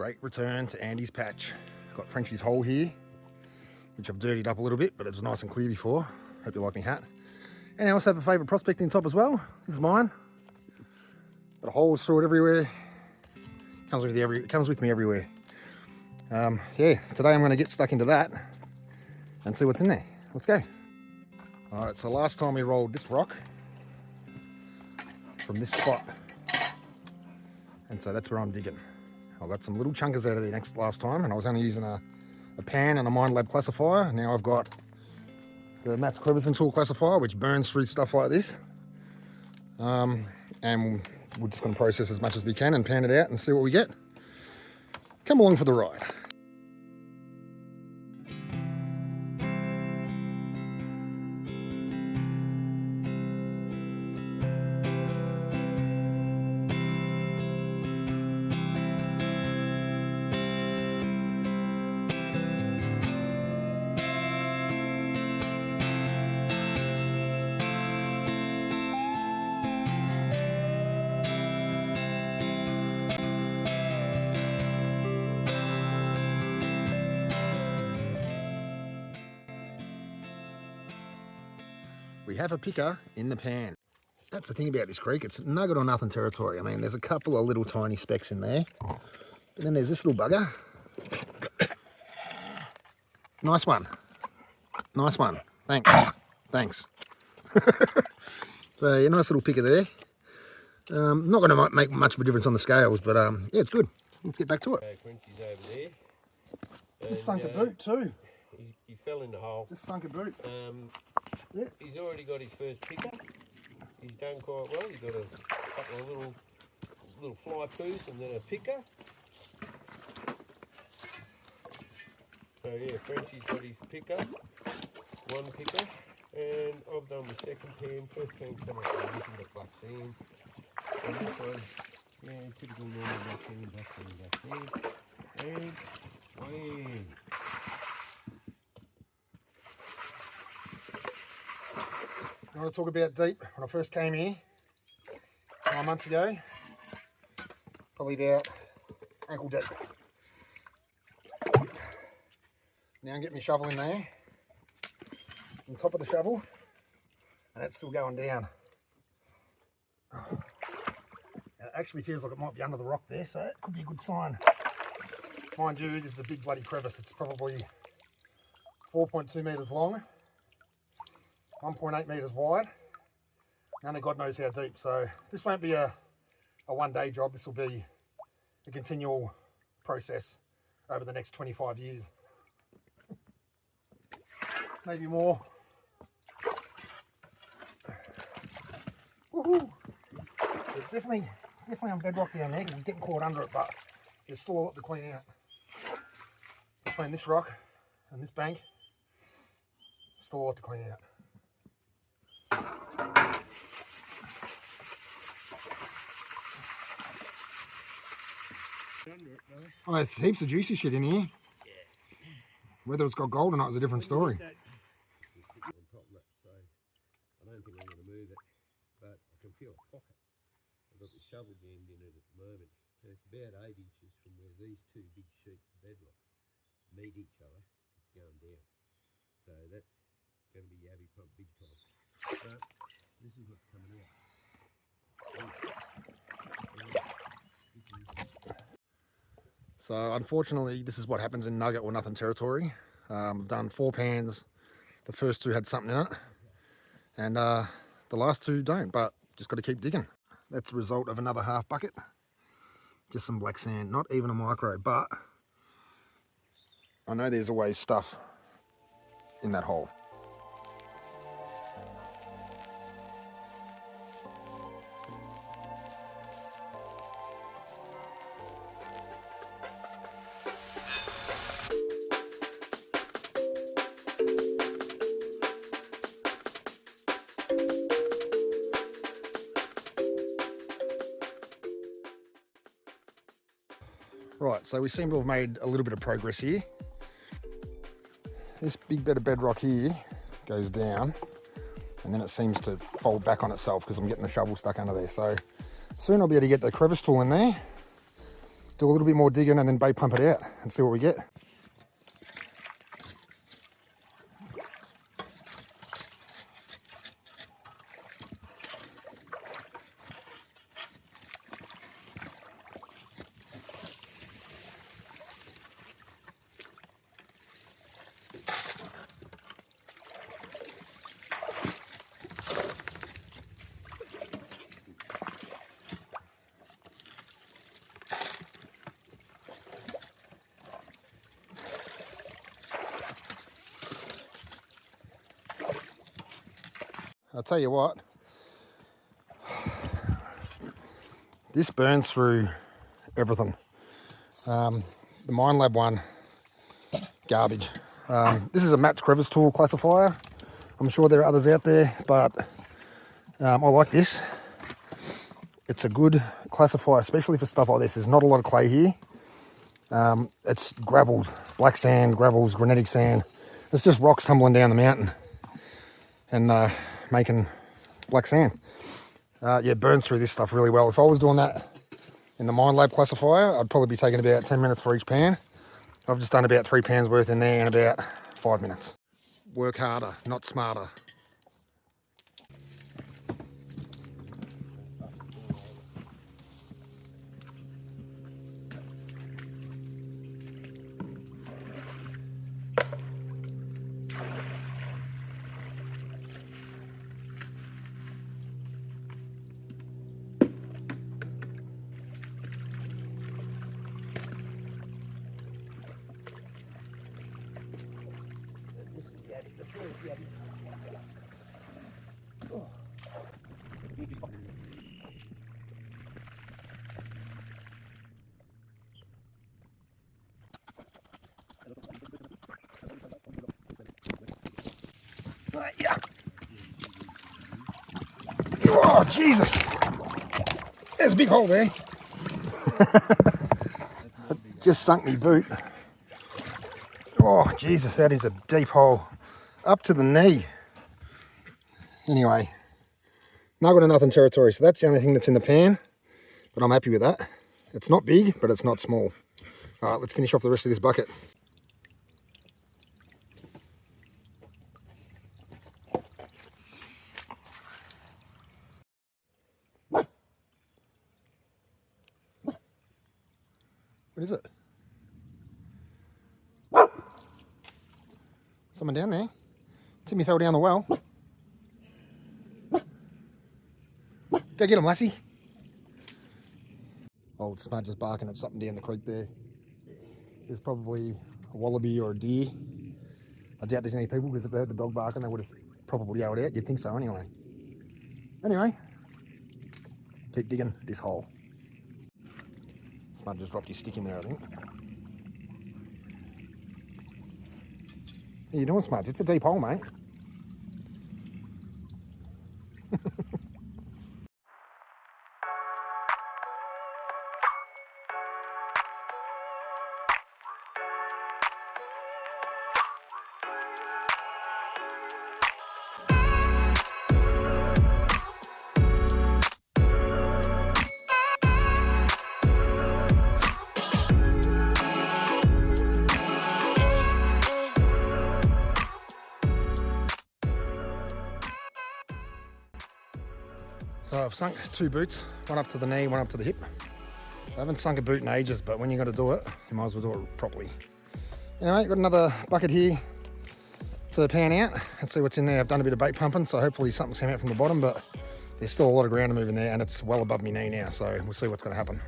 Great return to Andy's patch. Got Frenchie's hole here, which I've dirtied up a little bit, but it was nice and clear before. Hope you like my hat. And I also have a favourite prospecting top as well. This is mine. Got holes through it everywhere. Comes with me everywhere. Yeah, today I'm going to get stuck into that and see what's in there. Let's go. All right, so last time we rolled this rock from this spot, and so that's where I'm digging. I got some little chunkers out of there last time, and I was only using a pan and a Mind Lab classifier. Now I've got the Matt's crevicing tool classifier, which burns through stuff like this. And we're just going to process as much as we can and pan it out and see what we get. Come along for the ride. We have a picker in the pan. That's the thing about this creek, it's nugget or nothing territory. I mean, there's a couple of little tiny specks in there. But then there's this little bugger. Nice one. Nice one. Thanks. Thanks. So, yeah, nice little picker there. Not going to make much of a difference on the scales, but yeah, it's good. Let's get back to it. Quincy's over there. Just sunk a boot too. He fell in the hole. Just sunk a boot. Yeah. He's already got his first picker. He's done quite well. He's got a couple of little fly poos and then a picker. So yeah, Frenchie's got his picker, one picker, and I've done the second pan. First pan somewhat using the black sand. And this one, yeah, typical normal black sand. And wham! I want to talk about deep. When I first came here 9 months ago, probably about ankle deep. Now I'm getting my shovel in there, on top of the shovel, and it's still going down. And it actually feels like it might be under the rock there, so it could be a good sign. Mind you, this is a big bloody crevice. It's probably 4.2 metres long. 1.8 metres wide, and only God knows how deep. So this won't be a one-day job. This will be a continual process over the next 25 years. Maybe more. Woohoo! It's definitely on bedrock down there because it's getting caught under it, but there's still a lot to clean out. Between this rock and this bank, still a lot to clean out. Oh, there's heaps of juicy shit in here. Yeah. Whether it's got gold or not is a different story. I don't think I'm going to move it, but I can feel a pocket. I've got the shovel jammed in it at the moment, and it's about 8 inches from where these two big sheets of bedrock meet each other. It's going down. So that's going to be Yabby Pump big time. But this is what's coming out. So unfortunately, this is what happens in nugget or nothing territory. I've done 4 pans. The first 2 had something in it, and the last 2 don't, but just got to keep digging. That's the result of another half bucket. Just some black sand, not even a micro, but I know there's always stuff in that hole. Right, so we seem to have made a little bit of progress here. This big bit of bedrock here goes down, and then it seems to fold back on itself because I'm getting the shovel stuck under there. So soon I'll be able to get the crevice tool in there, do a little bit more digging and then bait pump it out and see what we get. I'll tell you what, this burns through everything. The Mine Lab one, garbage. This is a Matt's crevice tool classifier. I'm sure there are others out there, but I like this. It's a good classifier, especially for stuff like this. There's not a lot of clay here. It's gravels, black sand, gravels, granitic sand. It's just rocks tumbling down the mountain and making black sand. Yeah, it burns through this stuff really well. If I was doing that in the Mine Lab classifier, I'd probably be taking about 10 minutes for each pan. I've just done about 3 pans worth in there in about 5 minutes. Work harder, not smarter. Yeah. Oh, Jesus. There's a big hole there. Just sunk me boot. Oh, Jesus, that is a deep hole. Up to the knee. Anyway, nugget or nothing territory. So that's the only thing that's in the pan, but I'm happy with that. It's not big, but it's not small. All right, let's finish off the rest of this bucket. What is it? Someone down there. Timmy fell down the well. Go get him, lassie. Old Smudge is barking at something down the creek there. There's probably a wallaby or a deer. I doubt there's any people, because if they heard the dog barking, they would have probably yelled out. You'd think so anyway. Anyway, keep digging this hole. Smudge just dropped his stick in there, I think. How you doing, Smudge? It's a deep hole, mate. So I've sunk 2 boots, one up to the knee, one up to the hip. I haven't sunk a boot in ages, but when you're going to do it, you might as well do it properly. Anyway, got another bucket here to pan out and see what's in there. I've done a bit of bait pumping, so hopefully something's come out from the bottom, but there's still a lot of ground to move in there, and it's well above my knee now, so we'll see what's going to happen.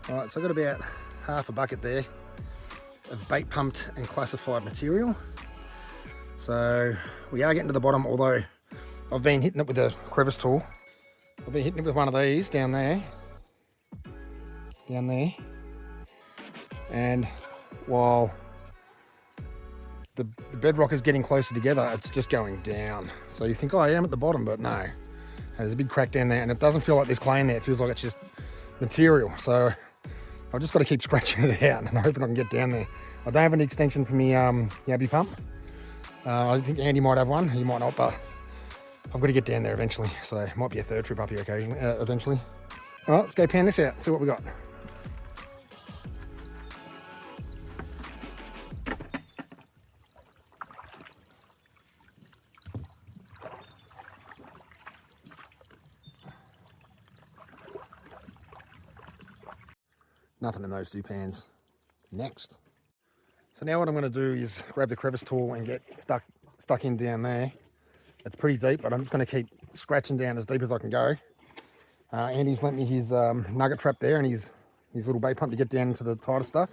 Alright, so I've got about half a bucket there of bait pumped and classified material. So we are getting to the bottom, although I've been hitting it with a crevice tool. I've been hitting it with one of these down there. And while the bedrock is getting closer together, it's just going down. So you think, oh, I am at the bottom, but no. There's a big crack down there, and it doesn't feel like there's clay in there. It feels like it's just material. So I've just got to keep scratching it out and hoping I can get down there. I don't have an extension for me yabby pump. I think Andy might have one, he might not, but I've got to get down there eventually. So it might be a third trip up here occasionally, eventually. All right, let's go pan this out, see what we got. Nothing in those two pans. Next. So now what I'm going to do is grab the crevice tool and get stuck in down there. It's pretty deep, but I'm just going to keep scratching down as deep as I can go. Andy's lent me his nugget trap there and his little bait pump to get down into the tighter stuff.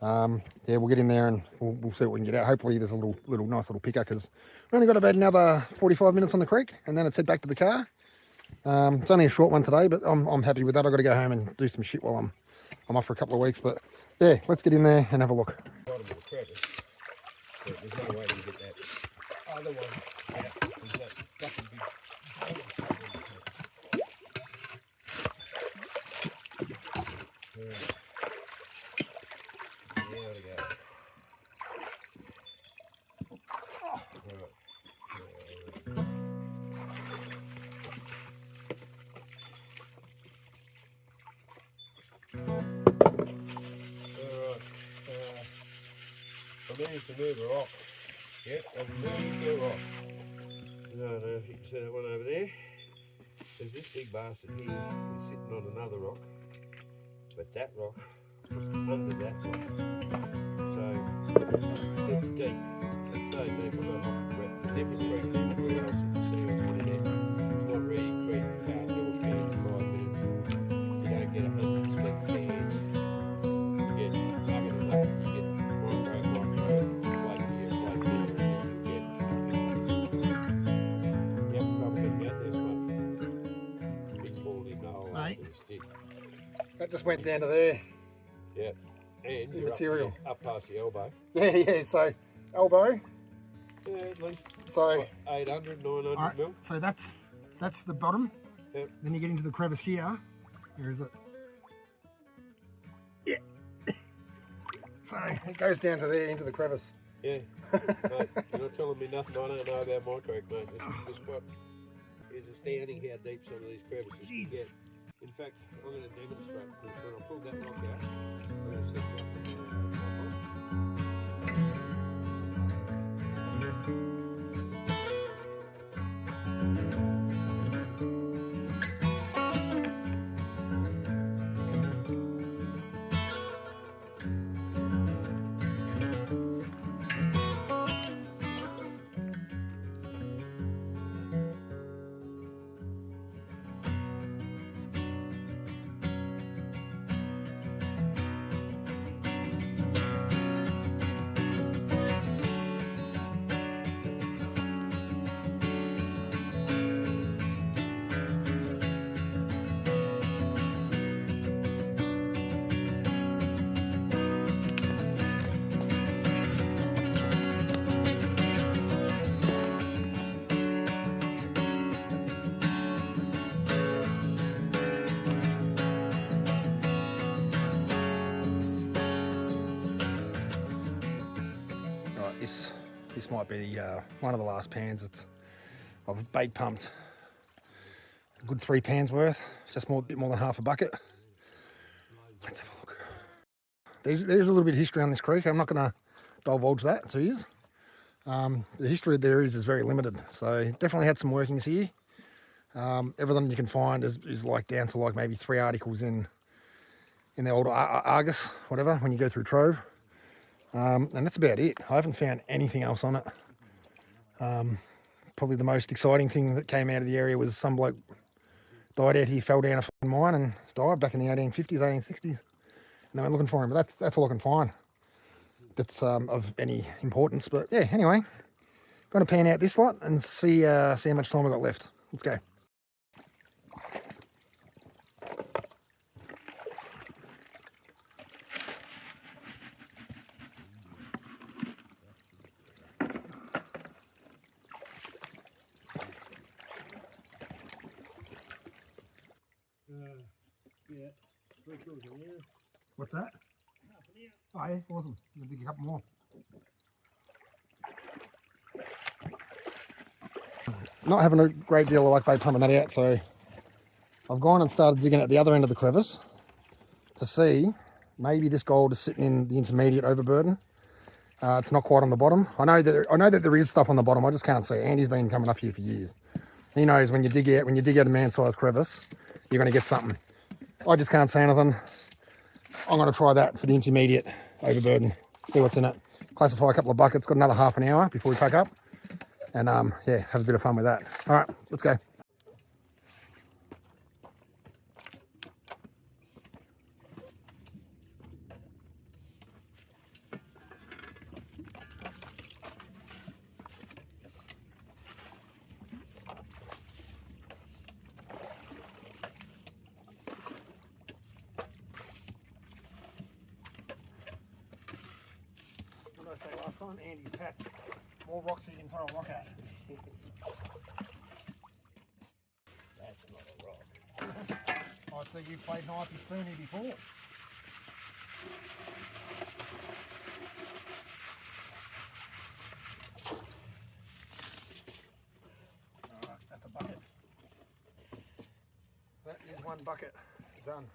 Yeah, we'll get in there and we'll see what we can get out. Hopefully there's a nice little picker, because we've only got about another 45 minutes on the creek and then it's head back to the car. It's only a short one today, but I'm happy with that. I've got to go home and do some shit while I'm off for a couple of weeks. But yeah, let's get in there and have a look. Bottom of the crevice, but there's no way to get that other one out. That's a big there we go. I managed to move her off. Yep, I've moved her off. I don't know if you can see that one over there. There's this big bastard here is sitting on another rock, but that rock was under that rock. So it's deep. It's so deep I got off the breath. The difference between everywhere else you can see on the net. It's not really creek. You can't do a pan in 5 minutes. You don't get 100 split pans. You get nugget and nugget. You get That just went down to there. Yeah, and the you're material up past the elbow. Yeah. So elbow. Yeah, at least. So what, 800, 900 right, mil. So that's the bottom. Yep. Then you get into the crevice here. Where is it? Yeah. So it goes down to there into the crevice. Yeah. Mate, you're not telling me nothing I don't know about my creek, mate. This spot is astounding how deep some of these crevices can get. In fact, I'm going to demonstrate, because when I pull that rock out, I'm going to set it This might be one of the last pans. I've bait pumped a good 3 pans worth, just a bit more than half a bucket. Let's have a look. There's a little bit of history on this creek. I'm not going to divulge that to you. The history there is very limited, so definitely had some workings here. Everything you can find is like down to like maybe 3 articles in the old Argus, whatever, when you go through Trove. And that's about it. I haven't found anything else on it. Probably the most exciting thing that came out of the area was some bloke died out here, fell down a mine and died back in the 1850s, 1860s. And they went looking for him, but that's all I can find that's of any importance. But yeah, anyway, going to pan out this lot and see how much time we've got left. Let's go. Yeah, 3 quarters of an hour. What's that? Half an hour. Oh yeah, awesome. We'll dig a couple more. Not having a great deal of luck by pumping that out, so I've gone and started digging at the other end of the crevice to see maybe this gold is sitting in the intermediate overburden. It's not quite on the bottom. I know that there is stuff on the bottom. I just can't see it. Andy's been coming up here for years. He knows when you dig out a man-sized crevice, you're going to get something. I just can't see anything. I'm going to try that for the intermediate overburden. See what's in it. Classify a couple of buckets. Got another half an hour before we pack up. And yeah, have a bit of fun with that. All right, let's go. What did I say last time? Andy's packed more rocks than you can throw a rock at. That's not a rock. I see you've played knifey spoony before. Alright, that's a bucket. That is one bucket. Done.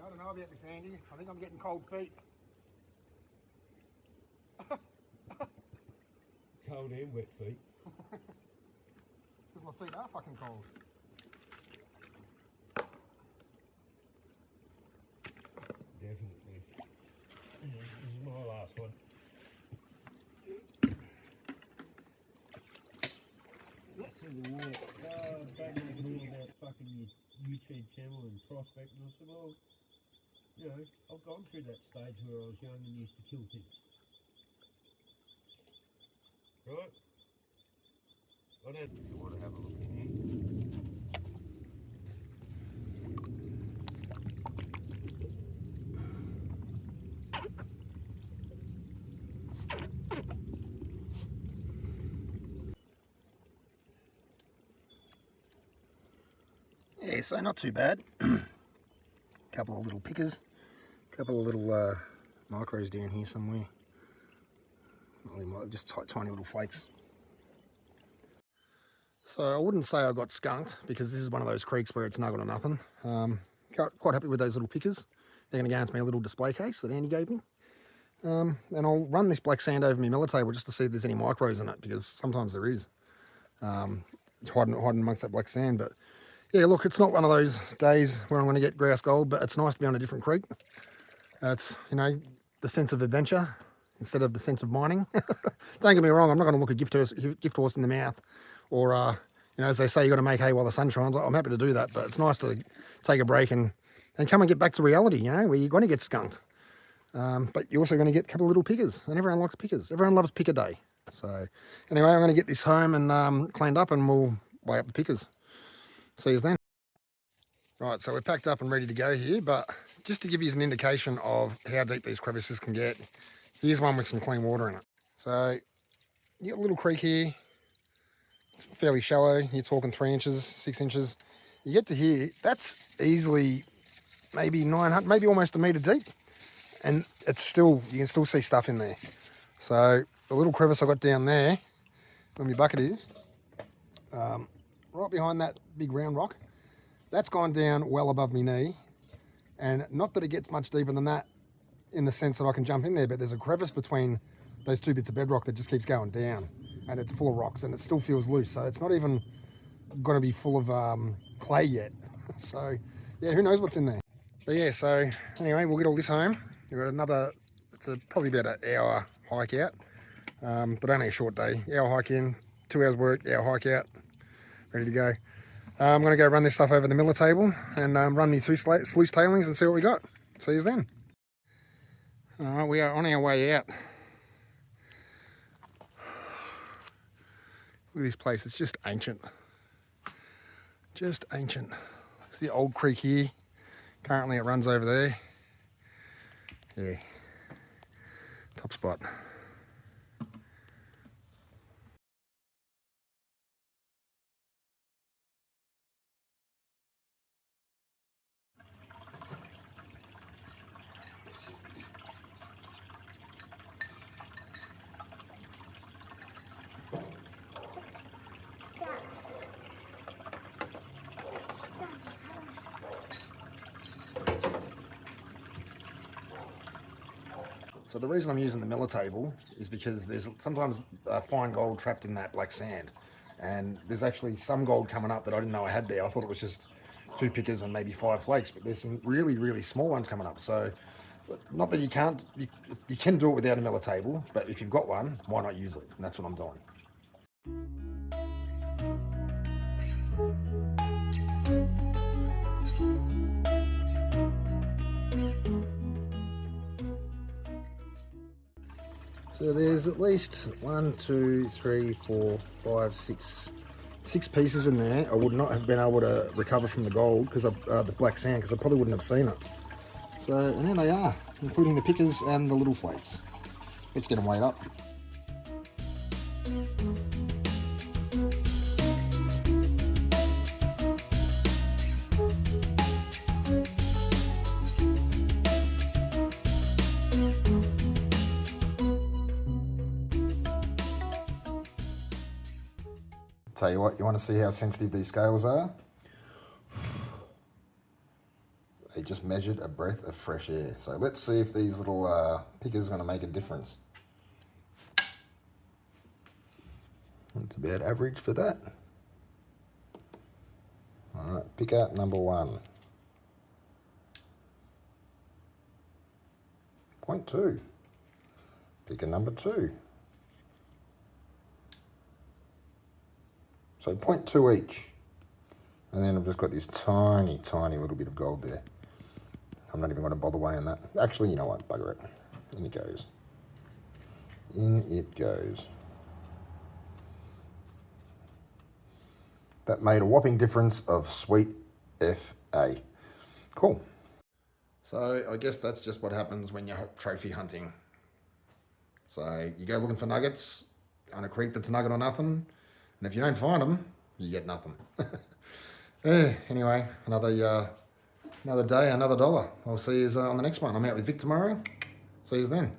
I don't know about this, Andy. I think I'm getting cold feet. Cold and wet feet. Because my feet are fucking cold. Definitely. This is my last one. That's in the water. Don't make me about fucking your YouTube channel and prospect. And I said, well, you know, I've gone through that stage where I was young and used to kill things. Right? I don't you want to have a look in here. Yeah, so not too bad. Couple of little pickers, couple of little micros down here somewhere. Just tiny little flakes. So I wouldn't say I got skunked because this is one of those creeks where it's nugget or nothing. Quite happy with those little pickers. They're going to go into my little display case that Andy gave me. And I'll run this black sand over my millet table just to see if there's any micros in it, because sometimes there is. Hiding amongst that black sand. But yeah, look, it's not one of those days where I'm going to get grouse gold, but it's nice to be on a different creek. It's, you know, the sense of adventure instead of the sense of mining. Don't get me wrong, I'm not going to look a gift horse in the mouth, or, you know, as they say, you've got to make hay while the sun shines. I'm happy to do that, but it's nice to take a break and come and get back to reality, you know, where you're going to get skunked. But you're also going to get a couple of little pickers, and everyone likes pickers. Everyone loves picker day. So anyway, I'm going to get this home and cleaned up, and we'll weigh up the pickers. See you then. Right, so we're packed up and ready to go here, but just to give you an indication of how deep these crevices can get, here's one with some clean water in it. So you got a little creek here. It's fairly shallow. You're talking 3 inches, 6 inches. You get to here, that's easily maybe 900, maybe almost a metre deep. And it's still, you can still see stuff in there. So the little crevice I got down there, where my bucket is, right behind that big round rock, that's gone down well above my knee. And not that it gets much deeper than that in the sense that I can jump in there, but there's a crevice between those 2 bits of bedrock that just keeps going down, and it's full of rocks, and it still feels loose. So it's not even going to be full of clay yet. So yeah, who knows what's in there. But yeah, so anyway, we'll get all this home. We've got another It's probably about an hour hike out, but only a short day. Hour hike in, 2 hours work, hour hike out, ready to go. I'm going to go run this stuff over the miller table and run me two sluice tailings and see what we got. See you then. All right, we are on our way out. Look at this place, it's just ancient. Just ancient. It's the old creek here. Currently it runs over there. Yeah, top spot. So the reason I'm using the miller table is because there's sometimes fine gold trapped in that black sand. And there's actually some gold coming up that I didn't know I had there. I thought it was just 2 pickers and maybe 5 flakes, but there's some really, really small ones coming up. So not that you can't, you can do it without a miller table, but if you've got one, why not use it? And that's what I'm doing. So there's at least 1, 2, 3, 4, 5, 6 pieces in there. I would not have been able to recover from the gold because of the black sand, because I probably wouldn't have seen it. So, and there they are, including the pickers and the little flakes. Let's get them weighed up. Tell you what, you want to see how sensitive these scales are? They just measured a breath of fresh air. So let's see if these little pickers are going to make a difference. That's about average for that. All right, picker number 1. 0.2. Picker number 2. So 0.2 each. And then I've just got this tiny, tiny little bit of gold there. I'm not even going to bother weighing that. Actually, you know what? Bugger it. In it goes. In it goes. That made a whopping difference of sweet FA. Cool. So I guess that's just what happens when you're trophy hunting. So you go looking for nuggets on a creek that's nugget or nothing. And if you don't find them, you get nothing. Yeah, anyway, another day, another dollar. I'll see you on the next one. I'm out with Vic tomorrow. See you then.